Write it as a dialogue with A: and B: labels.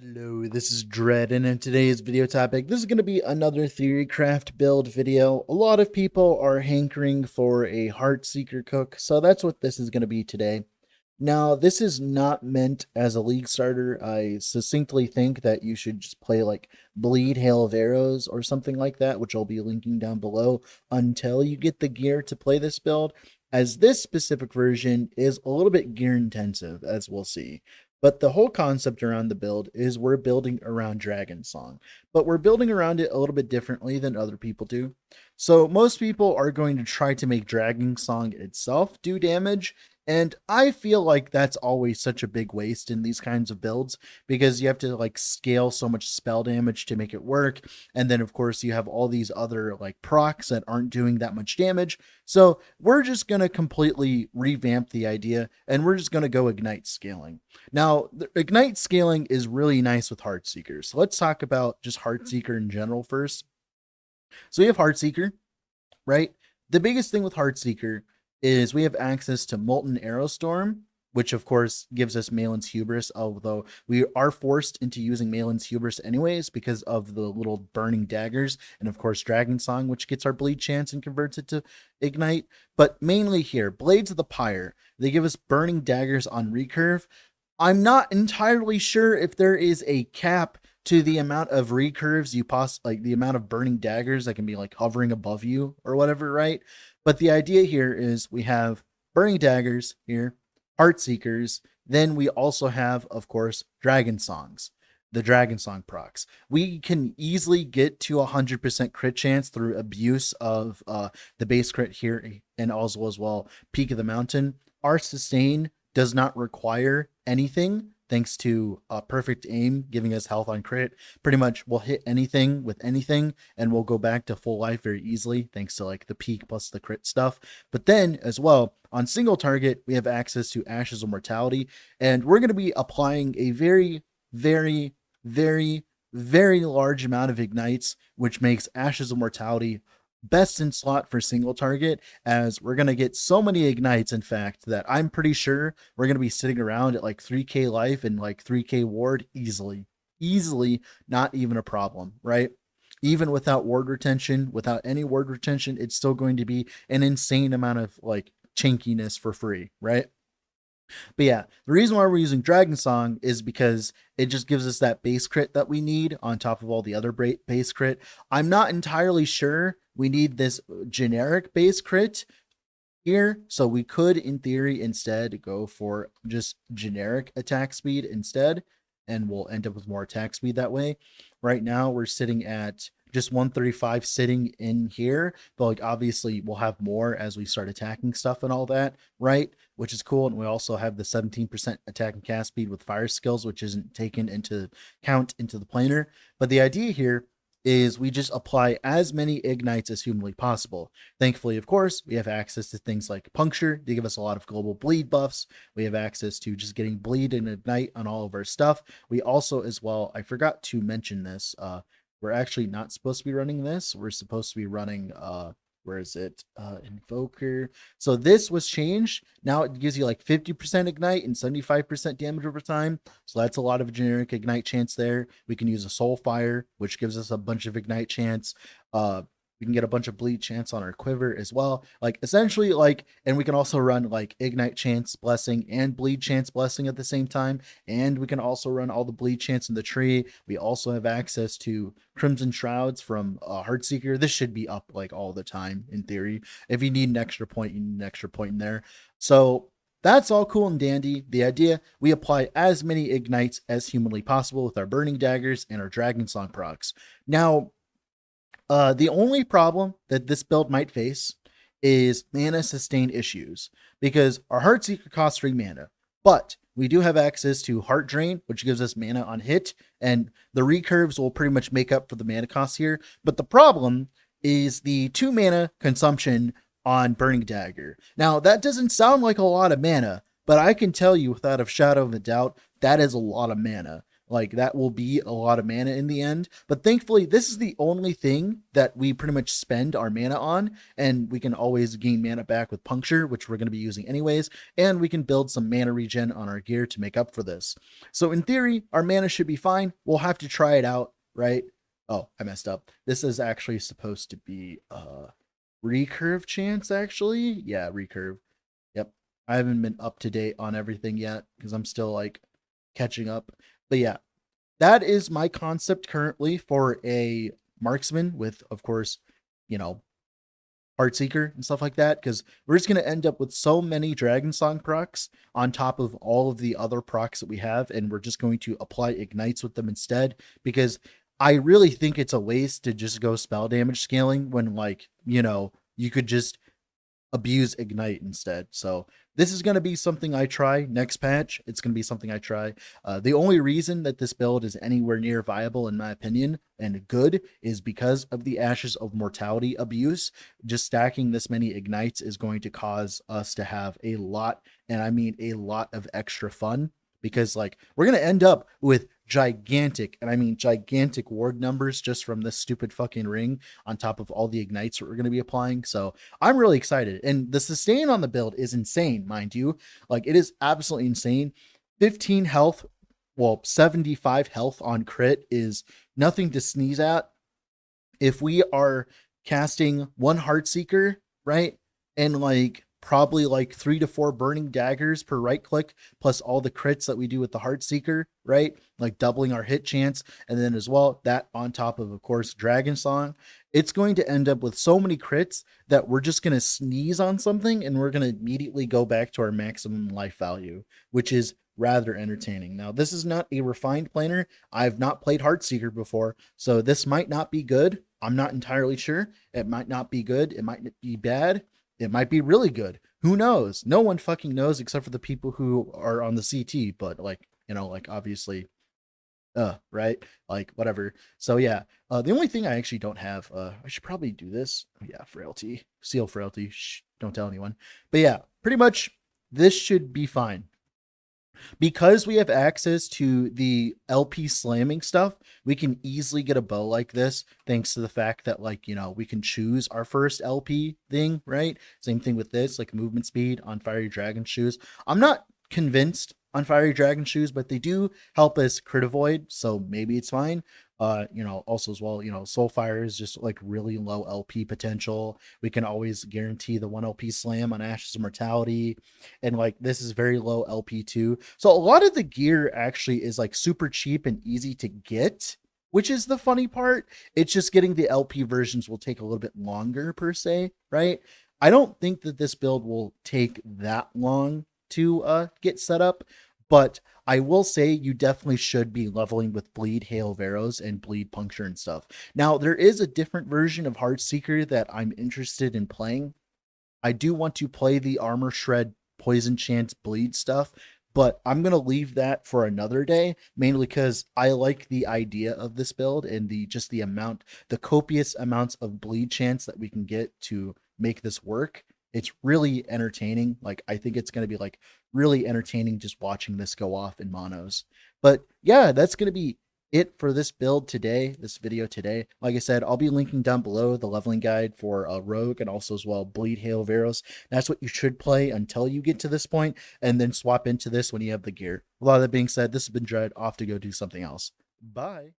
A: Hello, this is Dread, and in today's video topic, this is going to be another Theorycraft build video. A lot of people are hankering for a Heartseeker cook, so that's what this is going to be today. Now, this is not meant as a league starter. I succinctly think that you should just play like Bleed Hail of Arrows or something like that, which I'll be linking down below, until you get the gear to play this build, as this specific version is a little bit gear intensive, as we'll see. But the whole concept around the build is we're building around Dragonsong, but we're building around it a little bit differently than other people do. So most people are going to try to make Dragonsong itself do damage, and I feel like that's always such a big waste in these kinds of builds because you have to like scale so much spell damage to make it work. And then of course you have all these other like procs that aren't doing that much damage. So we're just going to completely revamp the idea and we're just going to go ignite scaling. Now, the ignite scaling is really nice with Heartseekers. So let's talk about just Heartseeker in general first. So we have Heartseeker, right? The biggest thing with Heartseeker is we have access to Molten Aerostorm, which of course gives us Malin's Hubris, although we are forced into using Malin's Hubris anyways because of the little burning daggers, and of course Dragonsong, which gets our bleed chance and converts it to ignite. But mainly here, Blades of the Pyre, they give us burning daggers on recurve. I'm not entirely sure if there is a cap to the amount of recurves you like the amount of burning daggers that can be like hovering above you or whatever, right? But the idea here is we have burning daggers here, Heartseekers, then we also have, of course, Dragonsongs, the Dragonsong procs. We can easily get to 100% crit chance through abuse of the base crit here and also as well Peak of the Mountain. Our sustain does not require anything thanks to perfect aim giving us health on crit. Pretty much we'll hit anything with anything and we'll go back to full life very easily thanks to like the peak plus the crit stuff. But then as well on single target we have access to Ashes of Mortality, and we're going to be applying a very large amount of ignites, which makes Ashes of Mortality best in slot for single target, as we're going to get so many ignites, in fact, that I'm pretty sure we're going to be sitting around at like 3k life and like 3k ward easily, not even a problem, right? Even without ward retention, without any ward retention, it's still going to be an insane amount of like chinkiness for free, right? But yeah, the reason why we're using Dragonsong is because it just gives us that base crit that we need on top of all the other base crit. I'm not entirely sure we need this generic base crit here, so we could in theory instead go for just generic attack speed instead, and we'll end up with more attack speed that way. Right now we're sitting at just 135 sitting in here, but like obviously we'll have more as we start attacking stuff and all that, right? Which is cool. And we also have the 17% attack and cast speed with fire skills, which isn't taken into count into the planar. But the idea here is we just apply as many ignites as humanly possible. Thankfully, of course, we have access to things like puncture. They give us a lot of global bleed buffs. We have access to just getting bleed and ignite on all of our stuff. We also, as well, I forgot to mention this, we're actually not supposed to be running this. We're supposed to be running, where is it? Invoker. So this was changed. Now it gives you like 50% ignite and 75% damage over time. So that's a lot of generic ignite chance there. We can use a soul fire, which gives us a bunch of ignite chance. We can get a bunch of bleed chance on our quiver as well. Like essentially like, and we can also run like ignite chance blessing and bleed chance blessing at the same time. And we can also run all the bleed chance in the tree. We also have access to Crimson Shrouds from Heartseeker. This should be up like all the time in theory. If you need an extra point, you need an extra point in there. So that's all cool and dandy. The idea, we apply as many ignites as humanly possible with our burning daggers and our Dragonsong procs. Now, the only problem that this build might face is mana sustain issues, because our Heartseeker costs 3 mana, but we do have access to Heart Drain, which gives us mana on hit, and the recurves will pretty much make up for the mana costs here. But the problem is the 2 mana consumption on Burning Dagger. Now, that doesn't sound like a lot of mana, but I can tell you without a shadow of a doubt, that is a lot of mana. Like that will be a lot of mana in the end. But thankfully, this is the only thing that we pretty much spend our mana on, and we can always gain mana back with puncture, which we're going to be using anyways, and we can build some mana regen on our gear to make up for this. So in theory, our mana should be fine. We'll have to try it out, right? Oh, I messed up. This is actually supposed to be recurve chance, actually. Yeah, recurve. Yep. I haven't been up to date on everything yet because I'm still like catching up. But yeah, that is my concept currently for a marksman with, of course, you know, Heartseeker and stuff like that, because we're just going to end up with so many Dragonsong procs on top of all of the other procs that we have, and we're just going to apply ignites with them instead, because I really think it's a waste to just go spell damage scaling when, like, you know, you could just abuse ignite instead. So this is going to be something I try next patch. It's going to be something I try. The only reason that this build is anywhere near viable, in my opinion, and good is because of the Ashes of Mortality abuse. Just stacking this many ignites is going to cause us to have a lot, and I mean a lot, of extra fun, because like we're going to end up with gigantic, and I mean gigantic, ward numbers just from this stupid fucking ring on top of all the ignites that we're going to be applying. So I'm really excited. And the sustain on the build is insane, mind you. Like it is absolutely insane. 15 health, well, 75 health on crit is nothing to sneeze at. If we are casting one Heartseeker, right? And like probably like 3 to 4 burning daggers per right click, plus all the crits that we do with the Heartseeker, right? Like doubling our hit chance. And then as well, that on top of course, Dragonsong, it's going to end up with so many crits that we're just going to sneeze on something and we're going to immediately go back to our maximum life value, which is rather entertaining. Now, this is not a refined planner. I've not played Heartseeker before, so this might not be good. I'm not entirely sure. It might not be good. It might be bad. It might be really good. Who knows? No one fucking knows except for the people who are on the CT, but like, you know, like obviously right, like whatever. So yeah, the only thing I actually don't have, I should probably do this. Yeah, frailty, seal frailty. Shh, don't tell anyone. But yeah, pretty much this should be fine. Because we have access to the LP slamming stuff, we can easily get a bow like this, thanks to the fact that, like, you know, we can choose our first LP thing, right? Same thing with this, like movement speed on Fiery Dragon Shoes. I'm not convinced on Fiery Dragon Shoes, but they do help us crit avoid, so maybe it's fine. You know, also as well, you know, Soulfire is just like really low LP potential. We can always guarantee the 1 LP slam on Ashes of Mortality, and like this is very low LP too. So a lot of the gear actually is like super cheap and easy to get, which is the funny part. It's just getting the LP versions will take a little bit longer per se, right? I don't think that this build will take that long to get set up, but I will say you definitely should be leveling with Bleed, Hail of Arrows, and Bleed, Puncture, and stuff. Now, there is a different version of Heartseeker that I'm interested in playing. I do want to play the Armor Shred, Poison Chance, Bleed stuff, but I'm going to leave that for another day, mainly because I like the idea of this build and the amount, the copious amounts of Bleed chance that we can get to make this work. It's really entertaining. Like, I think it's going to be like really entertaining just watching this go off in monos. But yeah, that's going to be it for this build today, this video today. Like I said, I'll be linking down below the leveling guide for Rogue, and also as well Bleed, Hail of Arrows. That's what you should play until you get to this point, and then swap into this when you have the gear. With all that being said, this has been Dread, off to go do something else. Bye.